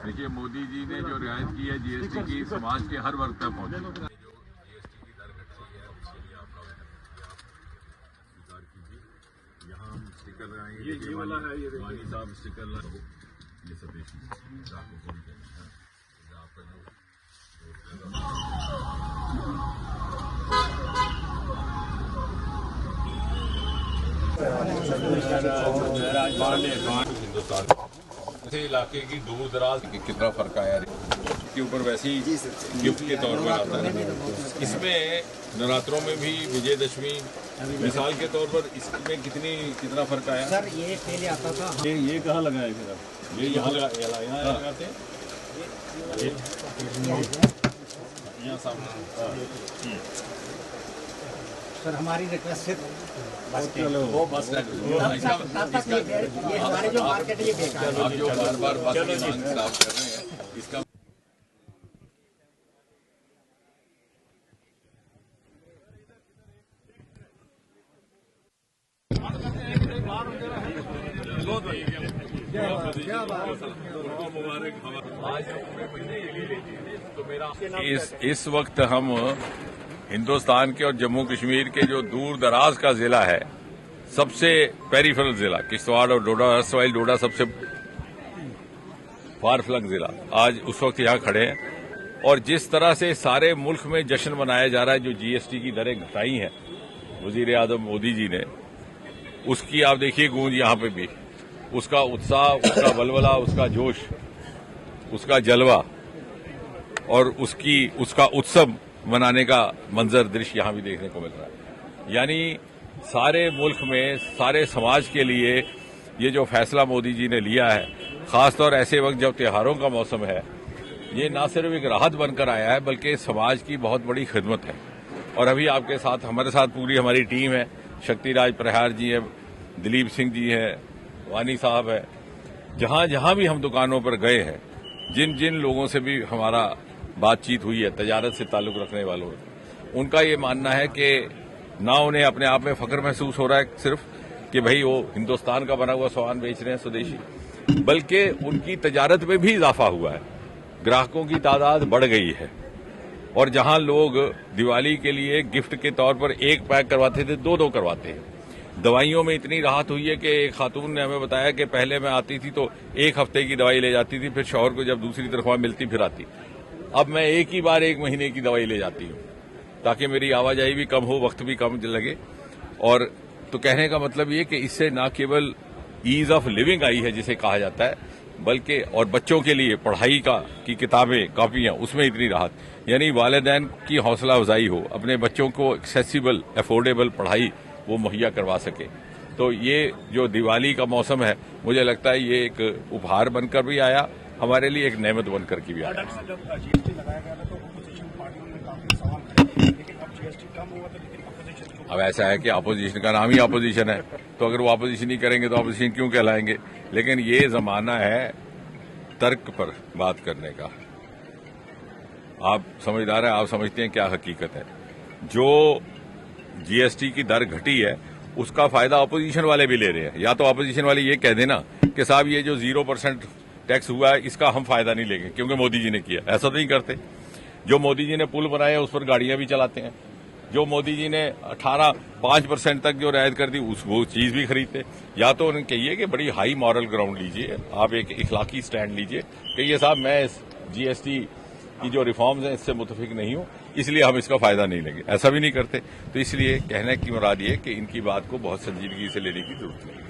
देखिए, मोदी जी ने जो रियायत की है जीएसटी की, समाज के हर वर्ग तक पहुंची। जो जीएसटी की दर घट रही है उसके लिए आप स्वीकार कीजिए। यहाँ हम स्टिकर लगाएंगे, ये वाला है, ये वानी साहब स्टिकर लगाओ, ये सब देखिए आपको कौन कहना है आपका जो हिंदुस्तान इलाके की दूर दराज कितना फर्क आया के ऊपर वैसे ही गिफ्ट के तौर पर आता है। इसमें नवरात्रों में भी विजयदशमी मिसाल के तौर पर इसमें कितना फर्क आया। सर ये पहले आता था, ये कहाँ लगाए फिर आप? ये यहाँ लगाते हैं, यहाँ सामने। सर हमारी रिक्वेस्ट सिर्फ वो बस ये हमारे जो मार्केट है ये बेकार है। आप जो बार बार बात की मांग साफ कर रहे हैं इसका इस वक्त हम हिंदुस्तान के और जम्मू कश्मीर के जो दूर दराज का जिला है, सबसे पेरिफेरल जिला किश्तवाड़ और डोडा, सवाइल डोडा सबसे फार फ्लंग जिला, आज उस वक्त यहां खड़े हैं। और जिस तरह से सारे मुल्क में जश्न मनाया जा रहा है, जो जीएसटी की दरें घटाई हैं वजीर आजम मोदी जी ने, उसकी आप देखिए गूंज यहां पे भी, उसका उत्साह, उसका बलबला, उसका जोश, उसका जलवा और उसका उत्सव मनाने का मंजर दृश्य यहां भी देखने को मिल रहा है। यानी सारे मुल्क में, सारे समाज के लिए ये जो फैसला मोदी जी ने लिया है, खासतौर ऐसे वक्त जब त्योहारों का मौसम है, ये न सिर्फ एक राहत बनकर आया है बल्कि समाज की बहुत बड़ी खिदमत है। और अभी आपके साथ, हमारे साथ पूरी हमारी टीम है, शक्तिराज प्रहार जी है, दिलीप सिंह जी है, वानी साहब है। जहां जहां भी हम दुकानों पर गए हैं, जिन जिन लोगों से भी हमारा बातचीत हुई है, तजारत से ताल्लुक रखने वालों, उनका ये मानना है कि ना उन्हें अपने आप में फख्र महसूस हो रहा है सिर्फ कि भाई वो हिंदुस्तान का बना हुआ सामान बेच रहे हैं स्वदेशी, बल्कि उनकी तजारत में भी इजाफा हुआ है, ग्राहकों की तादाद बढ़ गई है। और जहां लोग दिवाली के लिए गिफ्ट के तौर पर एक पैक करवाते थे, दो करवाते हैं। दवाइयों में इतनी राहत हुई है कि एक खातून ने हमें बताया कि पहले मैं आती थी तो एक हफ्ते की दवाई ले जाती थी, फिर शौहर को जब दूसरी तनख्वाह मिलती फिर आती। अब मैं एक ही बार 1 महीने की दवाई ले जाती हूं, ताकि मेरी आवाजाही भी कम हो, वक्त भी कम लगे। और तो कहने का मतलब ये कि इससे न केवल ईज ऑफ लिविंग आई है जिसे कहा जाता है, बल्कि और बच्चों के लिए पढ़ाई की किताबें, कॉपियां, उसमें इतनी राहत, यानी वालिदैन की हौसला अफजाई हो, अपने बच्चों को एक्सेसिबल, अफोर्डेबल पढ़ाई वो मुहैया करवा सके। तो ये जो दिवाली का मौसम है, मुझे लगता है ये एक उपहार बनकर भी आया, हमारे लिए एक नेमत बनकर की भी आया। अब ऐसा है कि अपोजिशन का नाम ही अपोजिशन है, तो अगर वो अपोजिशन ही करेंगे तो अपोजिशन क्यों कहलाएंगे। लेकिन ये जमाना है तर्क पर बात करने का। आप समझदार हैं, आप समझते हैं क्या हकीकत है। जो जीएसटी की दर घटी है उसका फायदा अपोजिशन वाले भी ले रहे हैं। या तो अपोजिशन वाले ये कह देना कि साहब ये जो 0% टैक्स हुआ है इसका हम फायदा नहीं लेंगे क्योंकि मोदी जी ने किया, ऐसा तो नहीं करते। जो मोदी जी ने पुल बनाए उस पर गाड़ियां भी चलाते हैं। जो मोदी जी ने 5% तक जो रियायत कर दी वो चीज भी खरीदते। या तो उन्हें कहिए कि बड़ी हाई मॉरल ग्राउंड लीजिए, आप एक इखलाकी स्टैंड लीजिए कि ये साहब मैं इस जीएसटी की जो रिफॉर्म्स हैं इससे मुतफिक नहीं हूं, इसलिए हम इसका फायदा नहीं लेंगे, ऐसा भी नहीं करते। तो इसलिए कहने की मुराद ये कि इनकी बात को बहुत संजीदगी से लेने की जरूरत नहीं है।